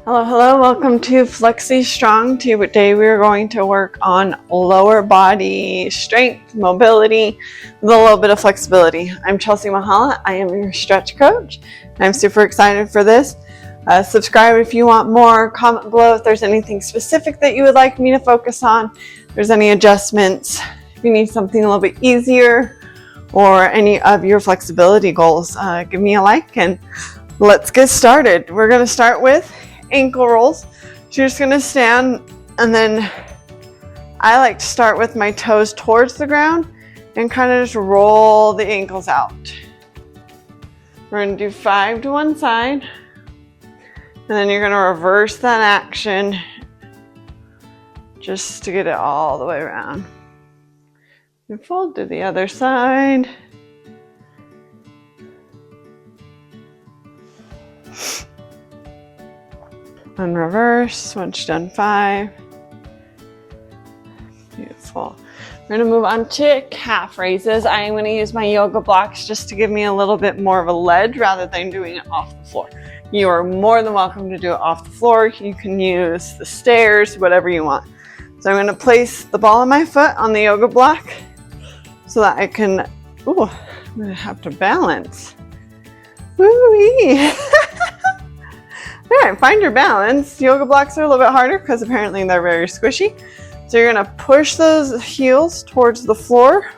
Hello, hello, welcome to Flexy Strong. Today we are going to work on lower body strength, mobility, with a little bit of flexibility. I'm Chelsea Mahala, I am your stretch coach. I'm super excited for this. Subscribe if you want more, comment below if there's anything specific that you would like me to focus on, if there's any adjustments, if you need something a little bit easier, or any of your flexibility goals, give me a like and let's get started. We're going to start with ankle rolls. So you're just going to stand, and then I like to start with my toes towards the ground and kind of just roll the ankles out. We're going to do 5 to one side, and then you're going to reverse that action just to get it all the way around. And fold to the other side. And reverse once you've done 5. Beautiful. We're going to move on to calf raises. I am going to use my yoga blocks just to give me a little bit more of a ledge rather than doing it off the floor. You are more than welcome to do it off the floor. You can use the stairs, whatever you want. So I'm going to place the ball of my foot on the yoga block so that I can, I'm going to have to balance. Woo-wee. All right, find your balance. Yoga blocks are a little bit harder because apparently they're very squishy. So you're going to push those heels towards the floor,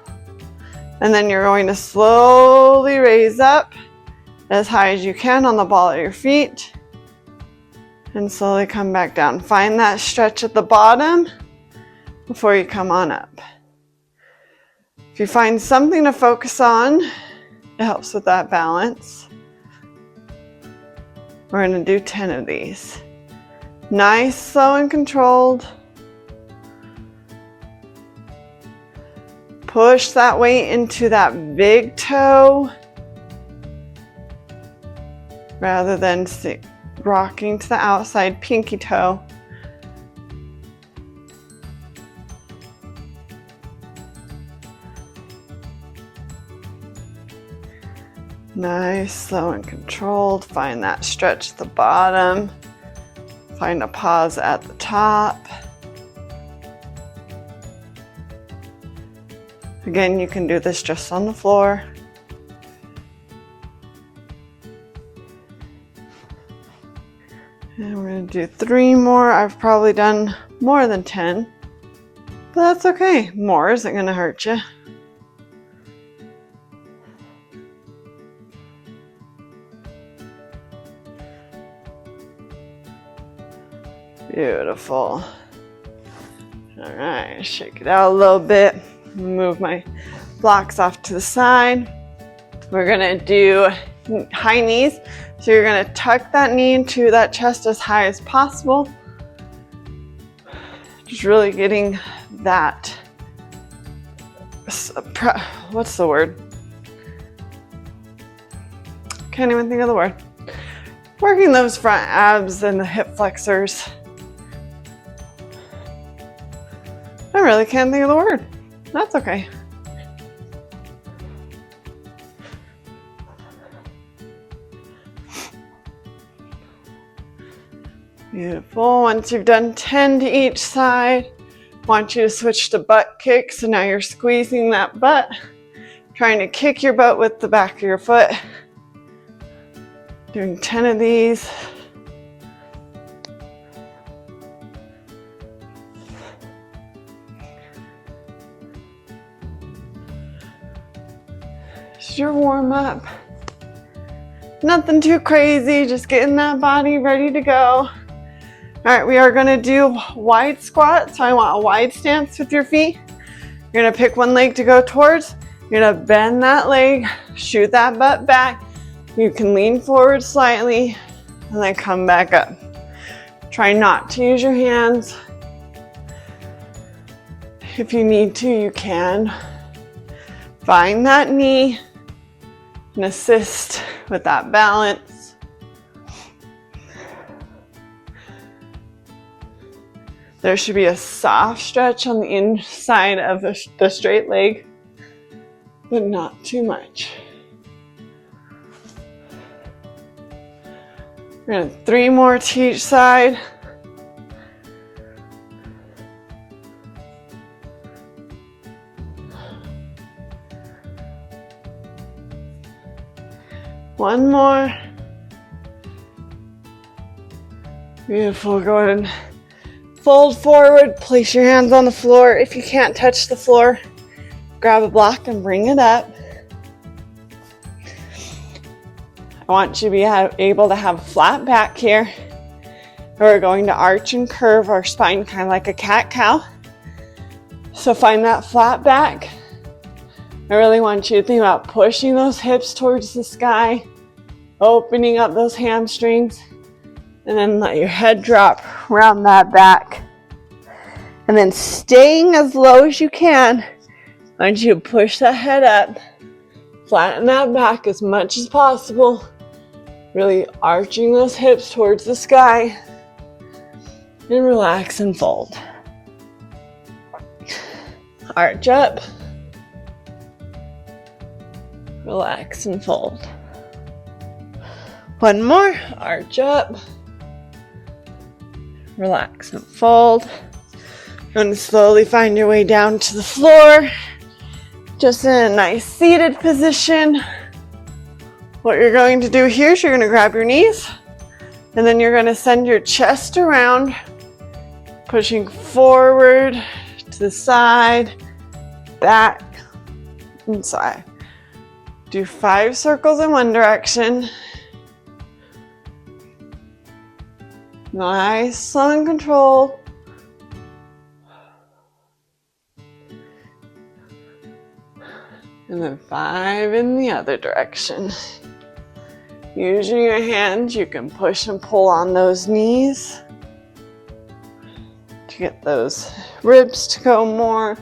and then you're going to slowly raise up as high as you can on the ball of your feet and slowly come back down. Find that stretch at the bottom before you come on up. If you find something to focus on, it helps with that balance. We're going to do 10 of these. Nice, slow, and controlled. Push that weight into that big toe rather than rocking to the outside pinky toe. Nice, slow, and controlled. Find that stretch at the bottom. Find a pause at the top. Again, you can do this just on the floor. And we're going to do 3 more. I've probably done more than 10, but that's okay. More isn't going to hurt you. Beautiful. All right, shake it out a little bit. Move my blocks off to the side. We're gonna do high knees. So you're gonna tuck that knee into that chest as high as possible. Just really getting that, what's the word? Can't even think of the word. Working those front abs and the hip flexors. I really can't think of the word. That's okay. Beautiful. Once you've done 10 to each side, I want you to switch to butt kick. So now you're squeezing that butt, trying to kick your butt with the back of your foot. Doing 10 of these. Your warm up. Nothing too crazy, just getting that body ready to go. All right, we are going to do wide squat. So I want a wide stance with your feet. You're going to pick one leg to go towards. You're going to bend that leg, shoot that butt back. You can lean forward slightly and then come back up. Try not to use your hands. If you need to, you can. Find that knee and assist with that balance. There should be a soft stretch on the inside of the straight leg, but not too much. We're gonna 3 more to each side. One more. Beautiful. Go ahead and fold forward. Place your hands on the floor. If you can't touch the floor, grab a block and bring it up. I want you to be able to have a flat back here. We're going to arch and curve our spine kind of like a cat-cow. So find that flat back. I really want you to think about pushing those hips towards the sky, opening up those hamstrings, and then let your head drop around that back. And then staying as low as you can, I want you to push that head up, flatten that back as much as possible, really arching those hips towards the sky, and relax and fold. Arch up, relax and fold. One more, arch up, relax and fold. You're going to slowly find your way down to the floor, just in a nice seated position. What you're going to do here is you're going to grab your knees, and then you're going to send your chest around, pushing forward to the side, back, and side. Do 5 circles in one direction. Nice, slow and controlled. And then 5 in the other direction. Using your hands, you can push and pull on those knees to get those ribs to go more.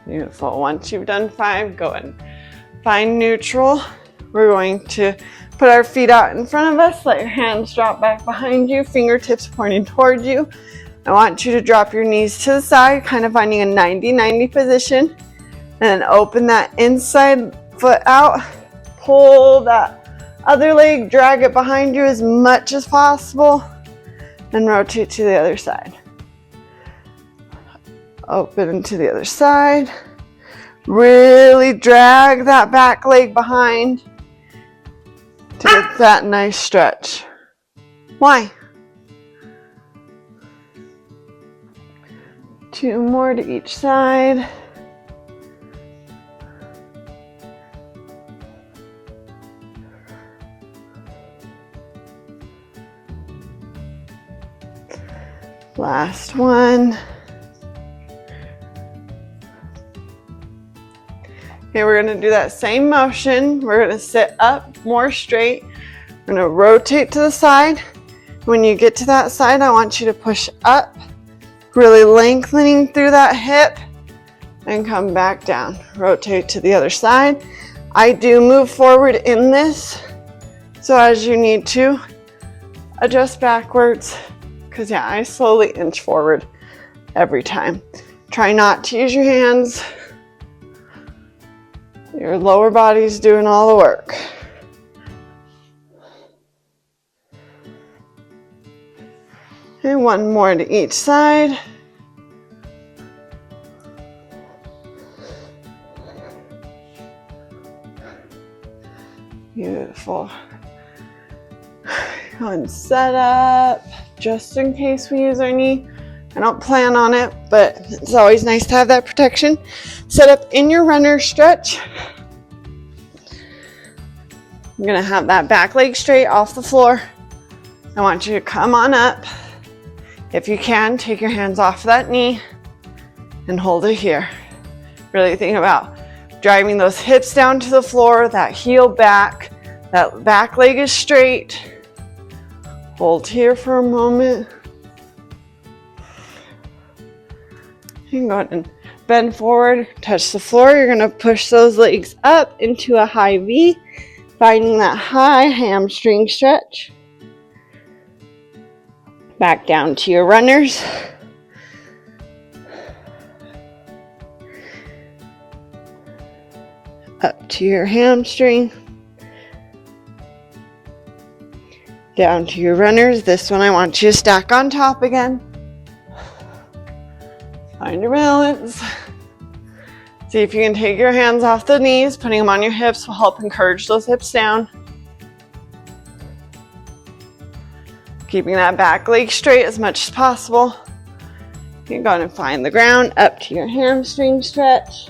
Beautiful. Once you've done 5, go and find neutral. We're going to put our feet out in front of us. Let your hands drop back behind you, fingertips pointing towards you. I want you to drop your knees to the side, kind of finding a 90-90 position. And then open that inside foot out. Pull that other leg, drag it behind you as much as possible. And rotate to the other side. Open to the other side. Really drag that back leg behind to get that nice stretch. Why? 2 more to each side. Last one. Okay, we're going to do that same motion. We're going to sit up more straight. We're going to rotate to the side. When you get to that side, I want you to push up, really lengthening through that hip, and come back down. Rotate to the other side. I do move forward in this, so as you need to, adjust backwards, because yeah, I slowly inch forward every time. Try not to use your hands. Your lower body's doing all the work. And 1 more to each side. Beautiful. Go and set up, just in case we use our knee. I don't plan on it, but it's always nice to have that protection. Set up in your runner stretch. I'm gonna have that back leg straight off the floor. I want you to come on up. If you can, take your hands off that knee and hold it here. Really think about driving those hips down to the floor, that heel back, that back leg is straight. Hold here for a moment. You can go ahead and bend forward, touch the floor. You're going to push those legs up into a high V, finding that high hamstring stretch. Back down to your runners. up to your hamstring, down to your runners. This one I want you to stack on top again. Find your balance. See if you can take your hands off the knees. Putting them on your hips will help encourage those hips down. Keeping that back leg straight as much as possible. You're going to find the ground up to your hamstring stretch.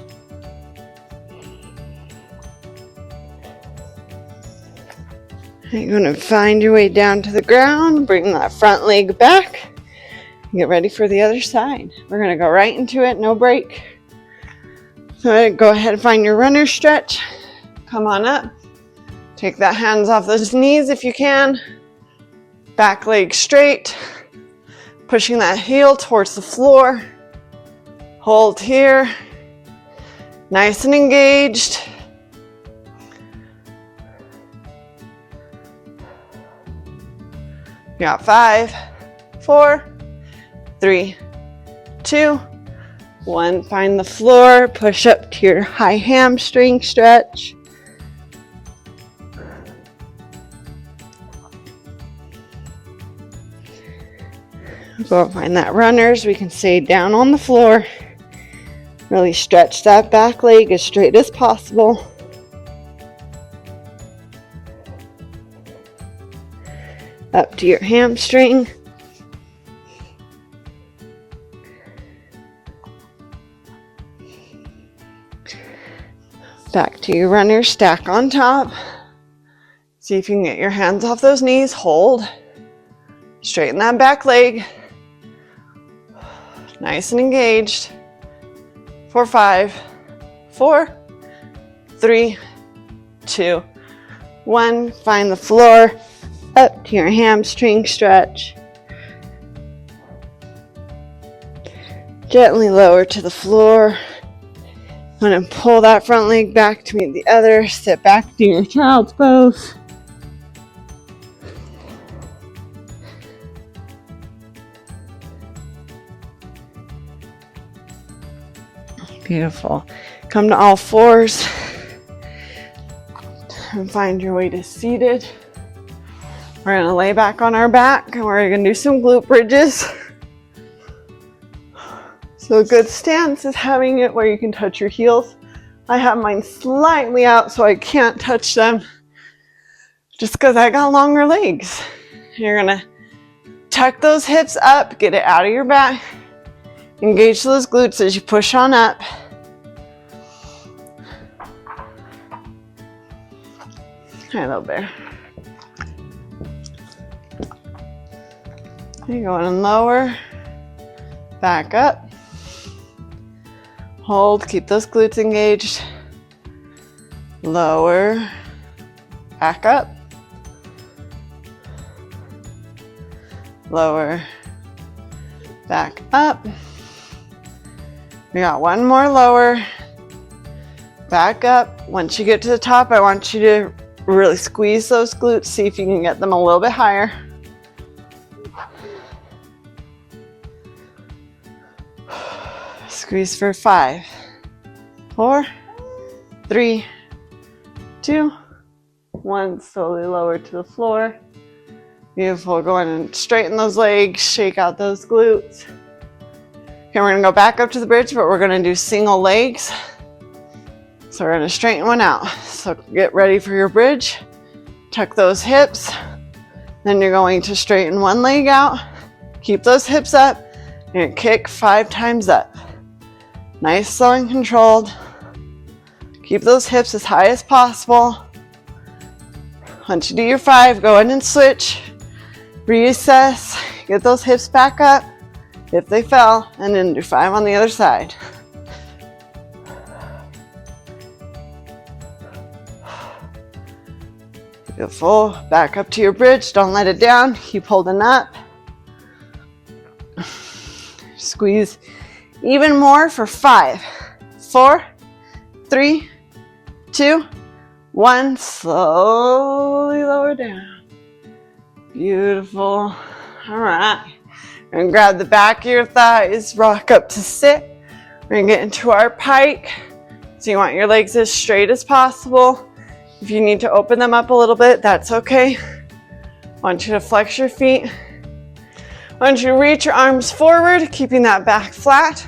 You're going to find your way down to the ground. Bring that front leg back. Get ready for the other side. We're going to go right into it, no break. So go ahead and find your runner stretch. Come on up. Take that hands off those knees if you can. Back leg straight. Pushing that heel towards the floor. Hold here. Nice and engaged. You got 5, 4, 3, 2, 1. Find the floor. Push up to your high hamstring stretch. Go find that runners. We can stay down on the floor. Really stretch that back leg as straight as possible. Up to your hamstring. Back to your runner, stack on top. See if you can get your hands off those knees. Hold. Straighten that back leg. Nice and engaged. For 5, 4, 3, 2, 1. Find the floor. Up to your hamstring stretch. Gently lower to the floor. I'm going to pull that front leg back to meet the other. Sit back to your child's pose. Beautiful. Come to all fours and find your way to seated. We're going to lay back on our back and we're going to do some glute bridges. So a good stance is having it where you can touch your heels. I have mine slightly out so I can't touch them just because I got longer legs. You're going to tuck those hips up, get it out of your back. Engage those glutes as you push on up. Hi, little bear. You're going lower, back up. Hold, keep those glutes engaged. Lower, back up. Lower, back up. We got one more lower, back up. Once you get to the top, I want you to really squeeze those glutes. See if you can get them a little bit higher. Squeeze for 5, 4, 3, 2, 1. Slowly lower to the floor. Beautiful. Go ahead and straighten those legs, shake out those glutes. Okay, we're going to go back up to the bridge, but we're going to do single legs. So we're going to straighten one out. So get ready for your bridge. Tuck those hips. Then you're going to straighten one leg out. Keep those hips up. And kick 5 times up. Nice, slow, and controlled. Keep those hips as high as possible. Once you do your 5, go ahead and switch. Reassess. Get those hips back up if they fell. And then do 5 on the other side. Beautiful. Back up to your bridge. Don't let it down. Keep holding up. Squeeze even more for 5, 4, 3, 2, 1. Slowly lower down. Beautiful. All right. We're gonna grab the back of your thighs, rock up to sit. We're gonna get into our pike. So you want your legs as straight as possible. If you need to open them up a little bit, that's okay. I want you to flex your feet. I want you to reach your arms forward, keeping that back flat.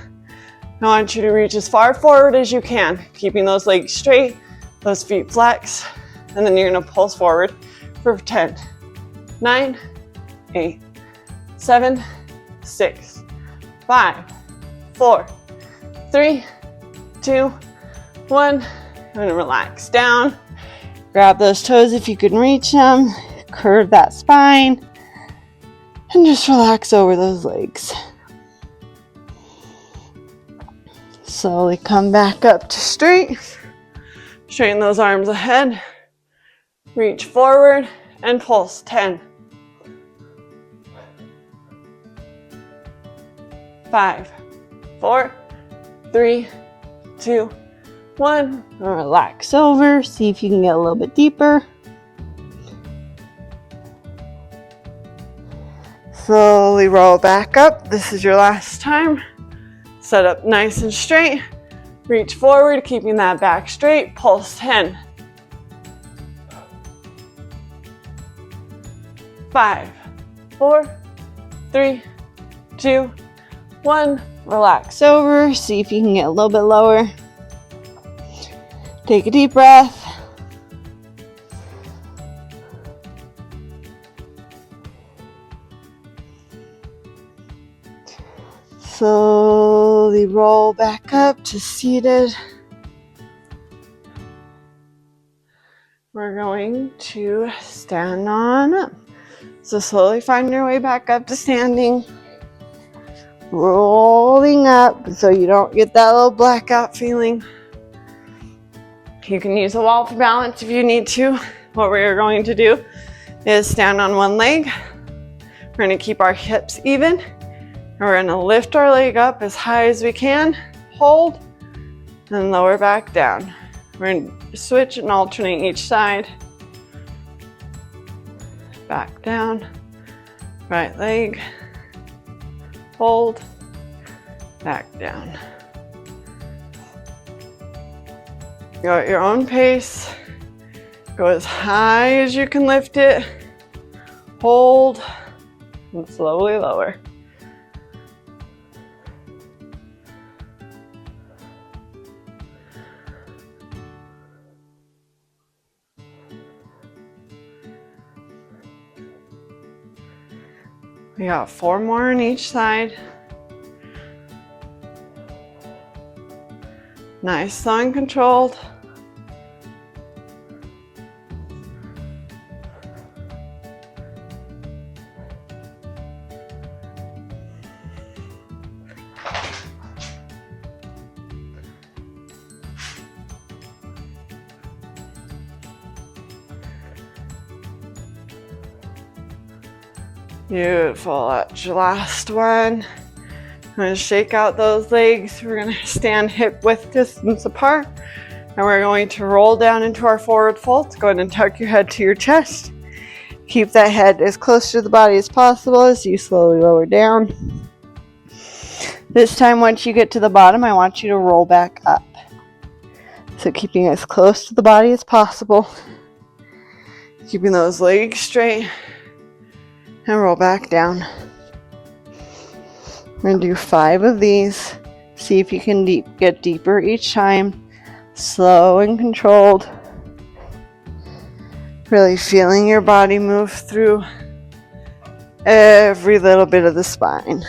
I want you to reach as far forward as you can, keeping those legs straight, those feet flex, and then you're gonna pulse forward for 10, 9, 8, 7, 6, 5, 4, 3, 2, 1. I'm gonna relax down. Grab those toes if you can reach them. Curve that spine. And just relax over those legs. Slowly come back up to straight. Straighten those arms ahead. Reach forward and pulse. 10, 5, 4, 3, 2, 1. Relax over. See if you can get a little bit deeper. Slowly roll back up. This is your last time. Set up nice and straight. Reach forward, keeping that back straight. Pulse. 10, 5, 4, 3, 2, 1. Relax over. See if you can get a little bit lower. Take a deep breath. Slowly roll back up to seated. We're going to stand on up. So slowly find your way back up to standing. Rolling up so you don't get that little blackout feeling. You can use a wall for balance if you need to. What we're going to do is stand on one leg. We're going to keep our hips even. And we're going to lift our leg up as high as we can. Hold. And lower back down. We're going to switch and alternate each side. Back down. Right leg. Hold. Back down. Go at your own pace. Go as high as you can lift it. Hold. And slowly lower. We got 4 more on each side. Nice, slow and controlled. Beautiful, that's your last one. I'm going to shake out those legs. We're going to stand hip width distance apart. And we're going to roll down into our forward fold. Go ahead and tuck your head to your chest. Keep that head as close to the body as possible as you slowly lower down. This time, once you get to the bottom, I want you to roll back up. So keeping as close to the body as possible. Keeping those legs straight. And roll back down. We're going to do 5 of these. See if you can get deeper each time. Slow and controlled. Really feeling your body move through every little bit of the spine.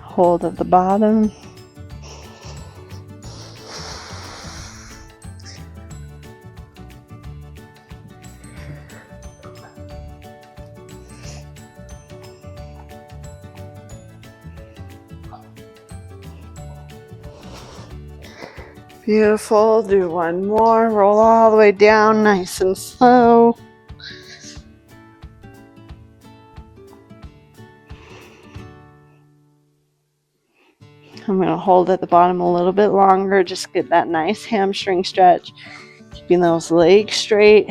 Hold at the bottom. Beautiful. Do one more. Roll all the way down, nice and slow. I'm going to hold at the bottom a little bit longer. Just get that nice hamstring stretch. Keeping those legs straight.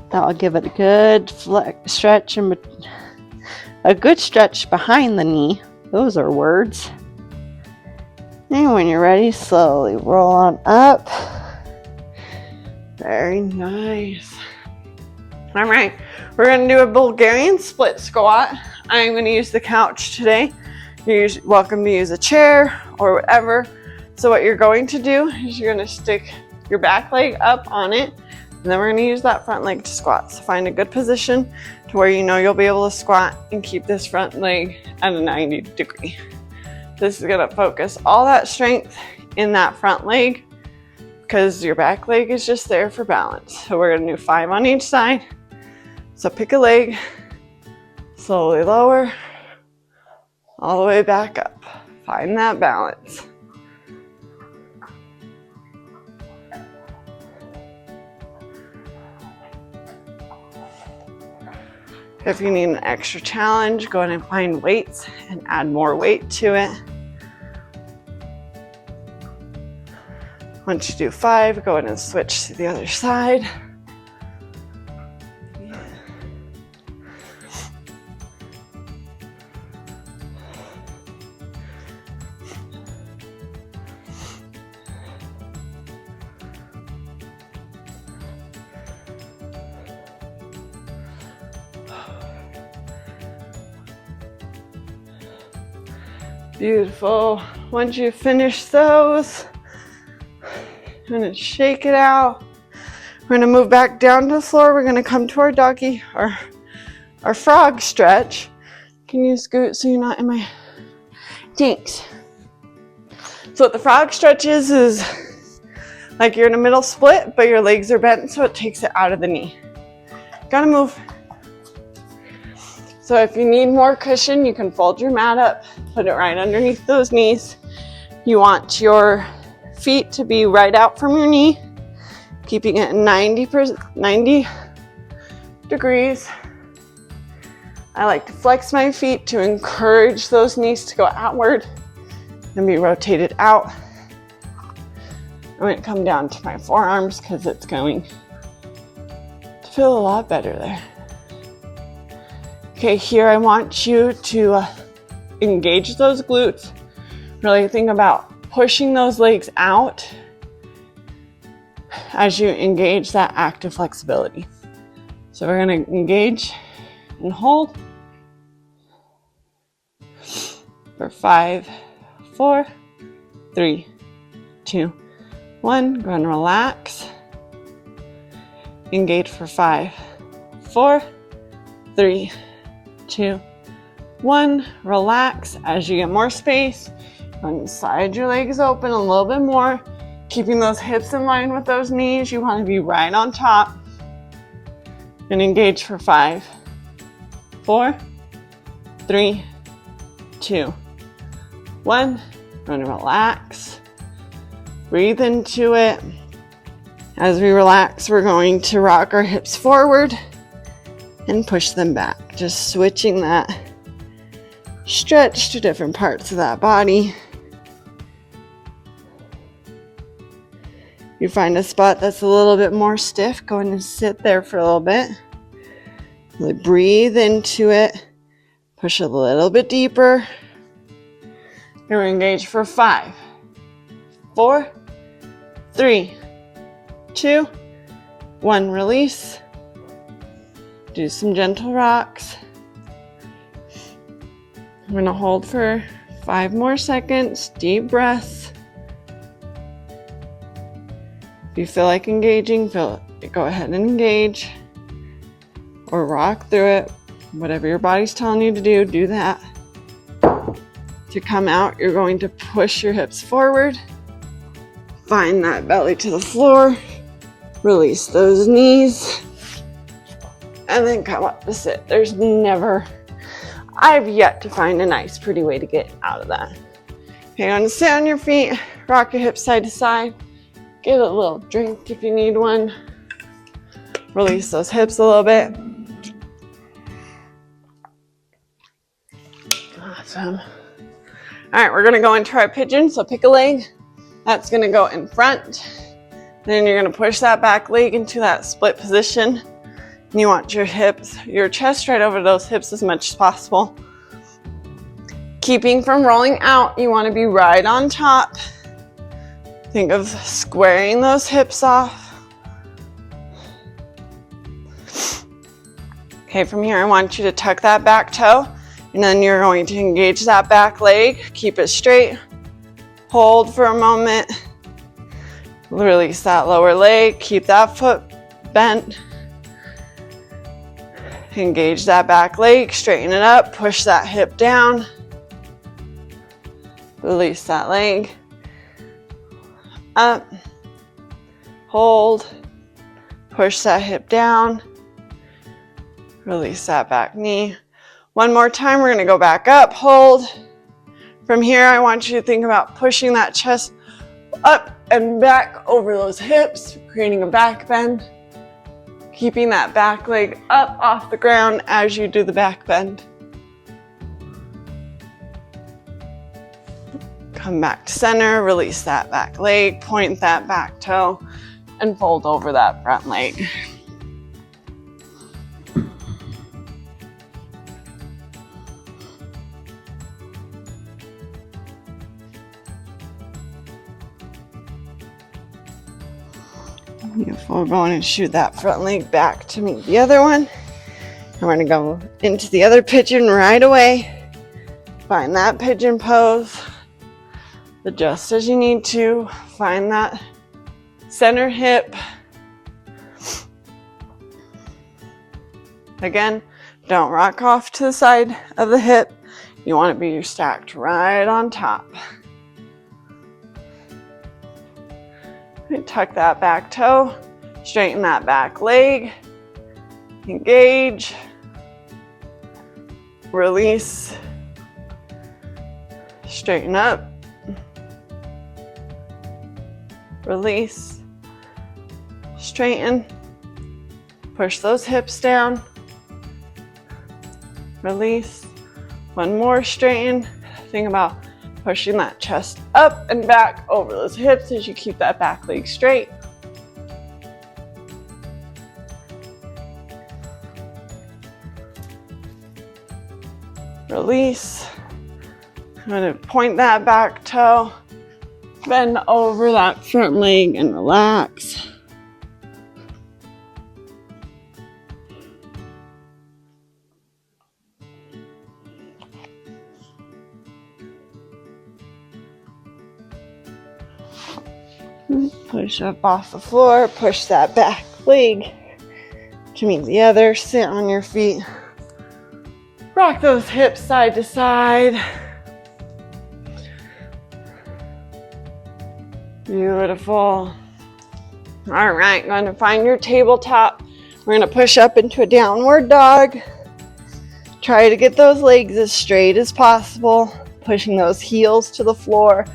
That'll give it a good stretch a good stretch behind the knee. Those are words. And when you're ready, slowly roll on up. Very nice. All right, we're gonna do a Bulgarian split squat. I'm gonna use the couch today. You're welcome to use a chair or whatever. So what you're going to do is you're gonna stick your back leg up on it, and then we're gonna use that front leg to squat. So find a good position to where you know you'll be able to squat and keep this front leg at a 90 degree. This is gonna focus all that strength in that front leg because your back leg is just there for balance. So we're gonna do 5 on each side. So pick a leg, slowly lower, all the way back up. Find that balance. If you need an extra challenge, go ahead and find weights and add more weight to it. Once you do 5, go ahead and switch to the other side. Beautiful. Once you finish those, I'm gonna shake it out. We're gonna move back down to the floor. We're gonna come to our doggy, our frog stretch. Can you scoot so you're not in my jinx? So what the frog stretch is like you're in a middle split, but your legs are bent, so it takes it out of the knee. Gotta move. So if you need more cushion, you can fold your mat up, put it right underneath those knees. You want your feet to be right out from your knee, keeping it 90 degrees. I like to flex my feet to encourage those knees to go outward and be rotated out. I'm going to come down to my forearms because it's going to feel a lot better there. Okay, here I want you to engage those glutes. Really think about pushing those legs out as you engage that active flexibility. So we're going to engage and hold for 5, 4, 3, 2, 1. Go and relax. Engage for 5, 4, 3, 2, 1. Relax as you get more space. And slide your legs open a little bit more, keeping those hips in line with those knees. You want to be right on top. And engage for 5, 4, 3, 2, 1. And relax. Breathe into it. As we relax, we're going to rock our hips forward and push them back. Just switching that stretch to different parts of that body. You find a spot that's a little bit more stiff, go ahead and sit there for a little bit. Really breathe into it. Push a little bit deeper. And we're engaged for 5, 4, 3, 2, 1. Release. Do some gentle rocks. I'm going to hold for 5 more seconds. Deep breaths. If you feel like engaging, go ahead and engage. Or rock through it. Whatever your body's telling you to do, do that. To come out, you're going to push your hips forward. Find that belly to the floor. Release those knees. And then come up to sit. I've yet to find a nice, pretty way to get out of that. Okay, you're going to sit on your feet, rock your hips side to side. Get a little drink if you need one. Release those hips a little bit. Awesome. All right, we're going to go into our pigeon. So pick a leg. That's going to go in front. Then you're going to push that back leg into that split position. You want your hips, your chest right over those hips as much as possible. Keeping from rolling out, you want to be right on top. Think of squaring those hips off. Okay, from here I want you to tuck that back toe, and then you're going to engage that back leg. Keep it straight. Hold for a moment. Release that lower leg. Keep that foot bent. Engage that back leg. Straighten it up. Push that hip down. Release that leg. Up. Hold. Push that hip down. Release that back knee. One more time, we're gonna go back up, hold. From here, I want you to think about pushing that chest up and back over those hips, creating a back bend. Keeping that back leg up off the ground as you do the back bend. Come back to center, release that back leg, point that back toe, and fold over that front leg. Beautiful. We're going to shoot that front leg back to meet the other one. And we're going to go into the other pigeon right away. Find that pigeon pose. Adjust as you need to. Find that center hip. Again, don't rock off to the side of the hip. You want to be stacked right on top. Tuck that back toe, straighten that back leg, engage, release, straighten up, release, straighten, push those hips down, release, one more, straighten. Think about pushing that chest up and back over those hips as you keep that back leg straight. Release. I'm going to point that back toe, bend over that front leg and relax. Push up off the floor, push that back leg to meet the other, sit on your feet. Rock those hips side to side. Beautiful. All right, going to find your tabletop. We're going to push up into a downward dog. Try to get those legs as straight as possible, pushing those heels to the floor.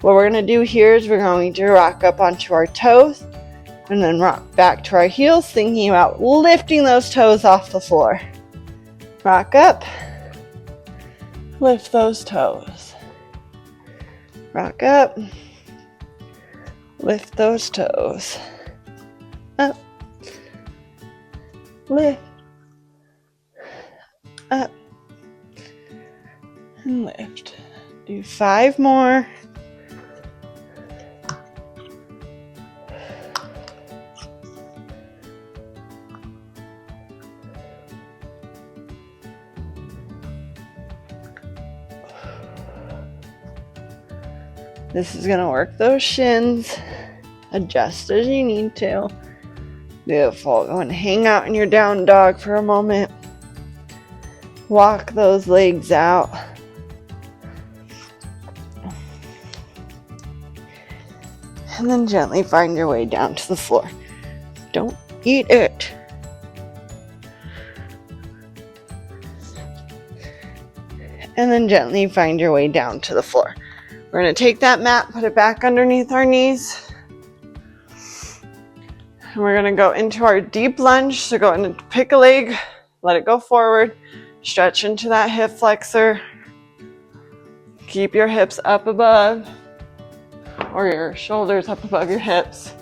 What we're going to do here is we're going to rock up onto our toes and then rock back to our heels, thinking about lifting those toes off the floor. Rock up, lift those toes. Rock up, lift those toes. Up, lift, up, and lift. Do 5 more. This is going to work those shins. Adjust as you need to. Beautiful. Go and hang out in your down dog for a moment. Walk those legs out. And then gently find your way down to the floor. Don't eat it. And then gently find your way down to the floor. We're going to take that mat, put it back underneath our knees. And we're going to go into our deep lunge. So go and pick a leg, let it go forward, stretch into that hip flexor. Keep your hips up above, or your shoulders up above your hips.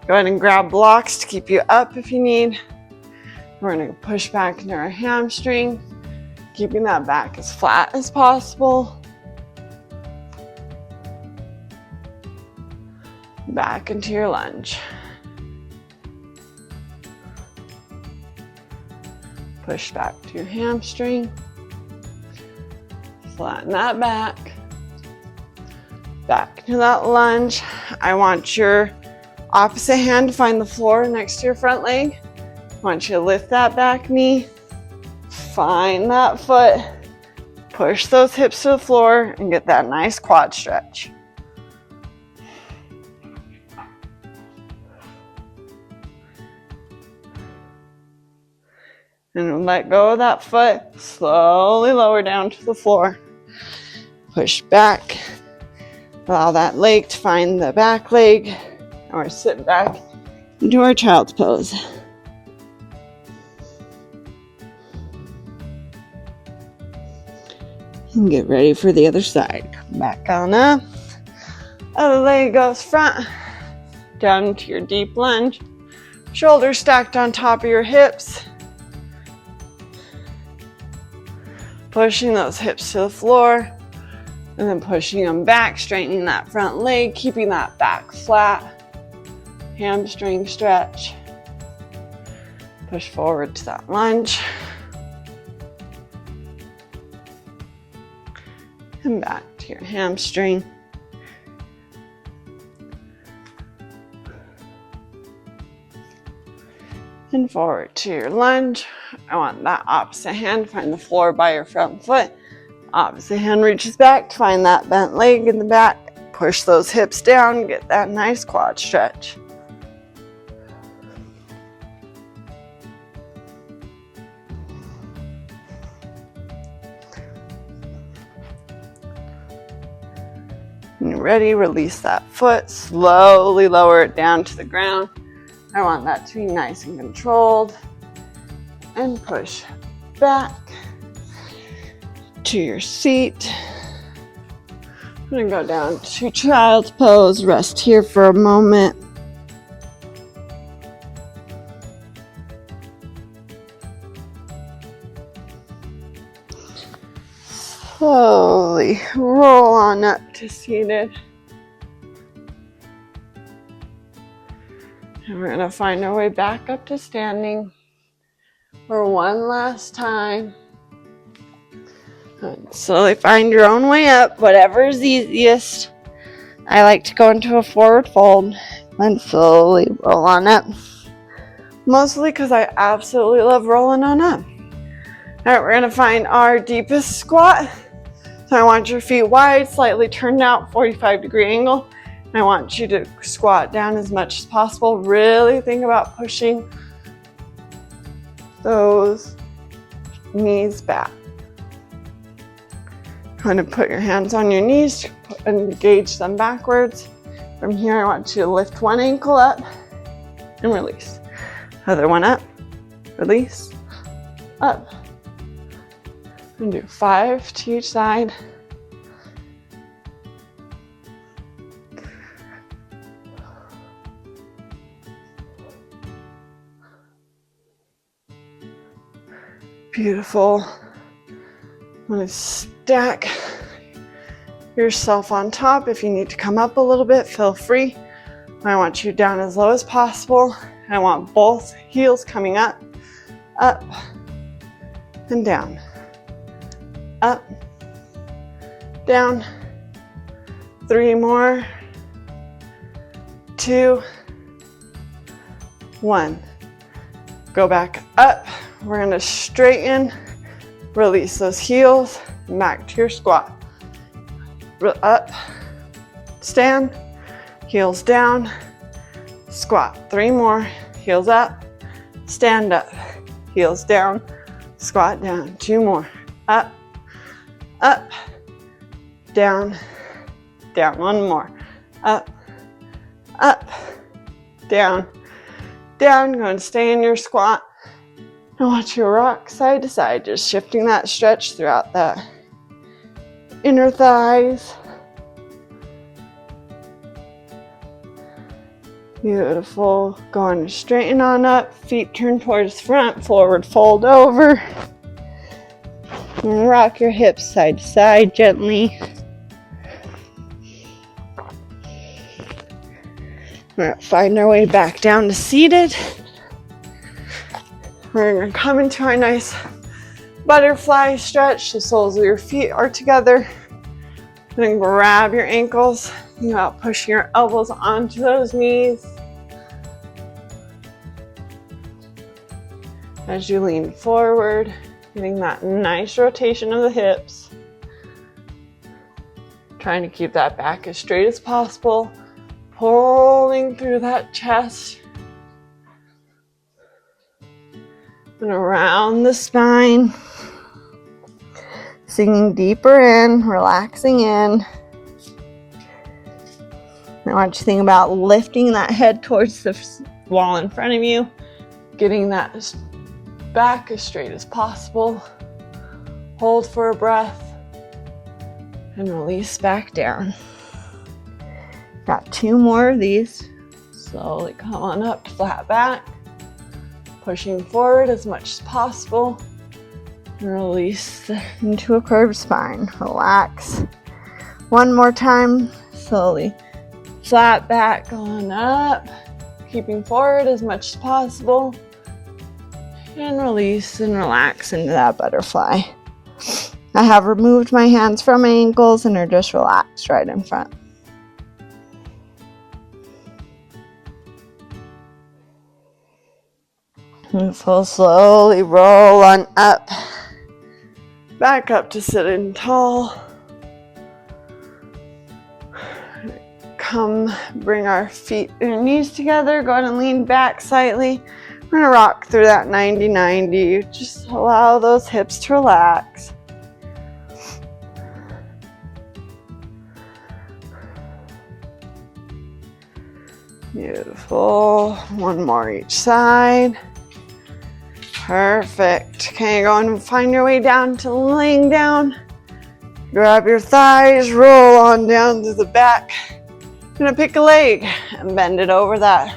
Go ahead and grab blocks to keep you up if you need. We're going to push back into our hamstring, keeping that back as flat as possible. Back into your lunge. Push back to your hamstring. Flatten that back. Back to that lunge. I want your opposite hand to find the floor next to your front leg. I want you to lift that back knee. Find that foot. Push those hips to the floor and get that nice quad stretch. And let go of that foot. Slowly lower down to the floor. Push back. Allow that leg to find the back leg. And we're sitting back into our child's pose. And get ready for the other side. Come back on up. Other leg goes front. Down into your deep lunge. Shoulders stacked on top of your hips. Pushing those hips to the floor. And then pushing them back, straightening that front leg, keeping that back flat. Hamstring stretch. Push forward to that lunge. And back to your hamstring. And forward to your lunge. I want that opposite hand to find the floor by your front foot. Opposite hand reaches back to find that bent leg in the back. Push those hips down, get that nice quad stretch. When you're ready, release that foot. Slowly lower it down to the ground. I want that to be nice and controlled. And push back to your seat. I'm going to go down to child's pose. Rest here for a moment. Slowly roll on up to seated. And we're going to find our way back up to standing for one last time. And slowly find your own way up, whatever is easiest. I like to go into a forward fold and slowly roll on up. Mostly because I absolutely love rolling on up. All right, we're going to find our deepest squat. So I want your feet wide, slightly turned out, 45-degree angle. I want you to squat down as much as possible. Really think about pushing those knees back. Kind of put your hands on your knees and engage them backwards. From here, I want you to lift one ankle up and release. Other one up, release, up. And do 5 to each side. Beautiful. I'm going to stack yourself on top. If you need to come up a little bit, feel free. I want you down as low as possible. I want both heels coming up, and down. Up, down. 3 more. 2, 1. Go back up. We're going to straighten, release those heels, back to your squat. Up, stand, heels down, squat. 3 more, heels up, stand up, heels down, squat down. 2 more, up, down, down. 1 more, up, down, down. Going to stay in your squat. I want you to rock side to side, just shifting that stretch throughout the inner thighs. Beautiful. Going to straighten on up, feet turn towards front, forward fold over. And rock your hips side to side gently. We're going to find our way back down to seated. We're going to come into our nice butterfly stretch. The soles of your feet are together. Then grab your ankles. Think about pushing your elbows onto those knees. As you lean forward, getting that nice rotation of the hips. Trying to keep that back as straight as possible. Pulling through that chest. And around the spine. Sinking deeper in, relaxing in. I want you to think about lifting that head towards the wall in front of you. Getting that back as straight as possible. Hold for a breath. And release back down. Got 2 more of these. Slowly come on up to flat back. Pushing forward as much as possible. And release into a curved spine. Relax. 1 more time. Slowly. Flat back, going up. Keeping forward as much as possible. And release and relax into that butterfly. I have removed my hands from my ankles and are just relaxed right in front. And slowly roll on up. Back up to sitting tall. Come, bring our feet and knees together. Go ahead and lean back slightly. We're going to rock through that 90-90. Just allow those hips to relax. Beautiful. 1 more each side. Perfect. Okay, go and find your way down to laying down. Grab your thighs, roll on down to the back. You're gonna pick a leg and bend it over that.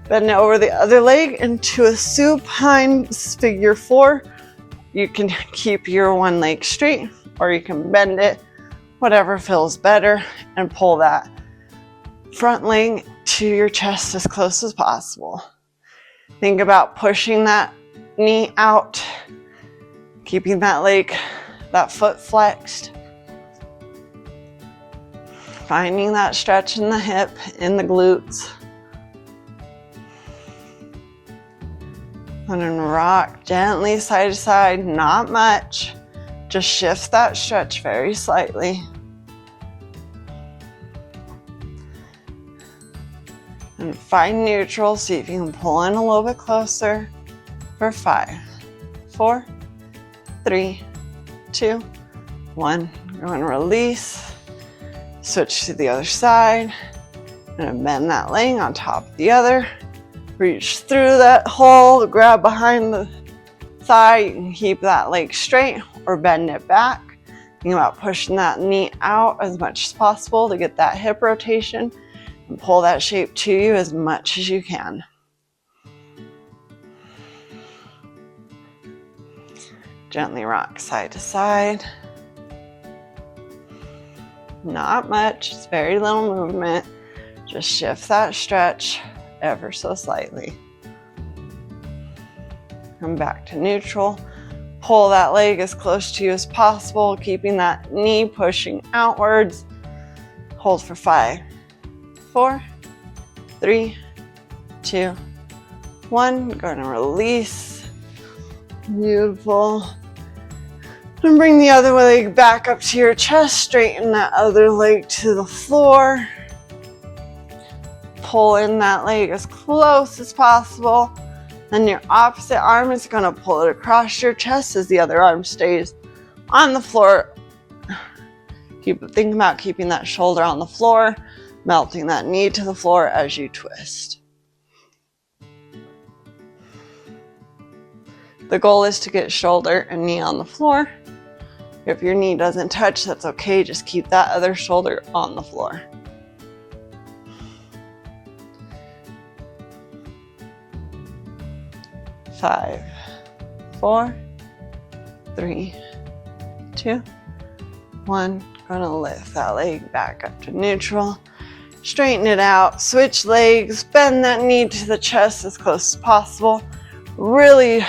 Bend it over the other leg into a supine figure 4. You can keep your one leg straight or you can bend it, whatever feels better, and pull that front leg to your chest as close as possible. Think about pushing that knee out, keeping that leg, that foot flexed. Finding that stretch in the hip, in the glutes. And then rock gently side to side, not much. Just shift that stretch very slightly. And find neutral, see if you can pull in a little bit closer. For 5, 4, 3, 2, 1. Go and release. Switch to the other side. And bend that leg on top of the other. Reach through that hole, grab behind the thigh. You can keep that leg straight or bend it back. Think about pushing that knee out as much as possible to get that hip rotation and pull that shape to you as much as you can. Gently rock side to side. Not much, it's very little movement. Just shift that stretch ever so slightly. Come back to neutral. Pull that leg as close to you as possible, keeping that knee pushing outwards. Hold for 5, 4, 3, 2, 1. Go to release. Beautiful. And bring the other leg back up to your chest. Straighten that other leg to the floor. Pull in that leg as close as possible. Then your opposite arm is going to pull it across your chest as the other arm stays on the floor. Think about keeping that shoulder on the floor, melting that knee to the floor as you twist. The goal is to get shoulder and knee on the floor. If your knee doesn't touch, that's okay. Just keep that other shoulder on the floor. 5, 4, 3, 2, 1. Gonna lift that leg back up to neutral. Straighten it out. Switch legs. Bend that knee to the chest as close as possible. Really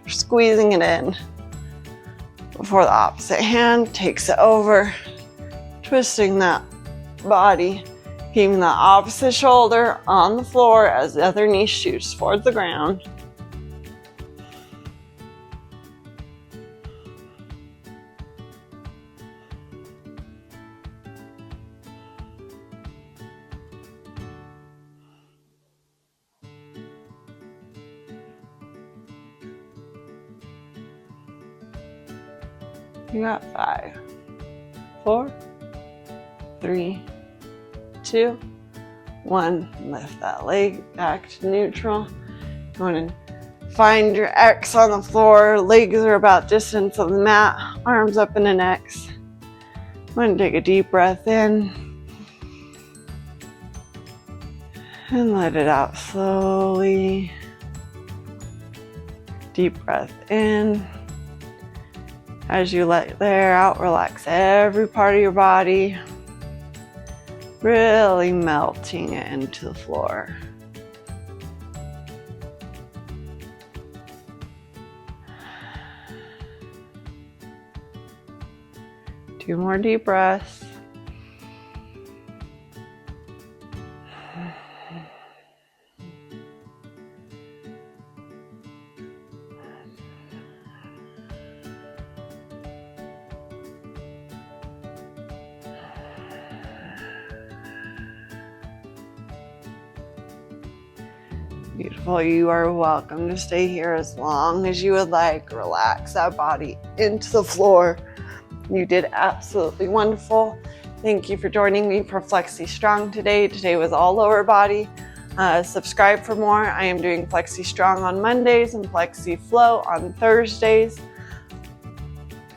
squeezing it in before the opposite hand takes it over. Twisting that body. Keeping the opposite shoulder on the floor as the other knee shoots towards the ground. You got 5, 4, 3, 2, 1. Lift that leg back to neutral. You want to find your X on the floor. Legs are about distance of the mat. Arms up in an X. I'm going to take a deep breath in. And let it out slowly. Deep breath in. As you let the air out, relax every part of your body. Really melting it into the floor. Two more deep breaths. Beautiful. You are welcome to stay here as long as you would like. Relax that body into the floor. You did absolutely wonderful. Thank you for joining me for Flexy Strong today. Today was all lower body. Subscribe for more. I am doing Flexy Strong on Mondays and Flexy Flow on Thursdays.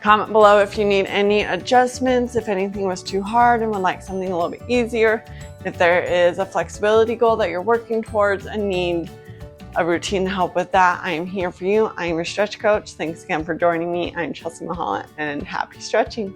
Comment below if you need any adjustments, if anything was too hard and would like something a little bit easier. If there is a flexibility goal that you're working towards and need a routine to help with that, I am here for you. I am your stretch coach. Thanks again for joining me. I'm Chelsea Mahala, and happy stretching.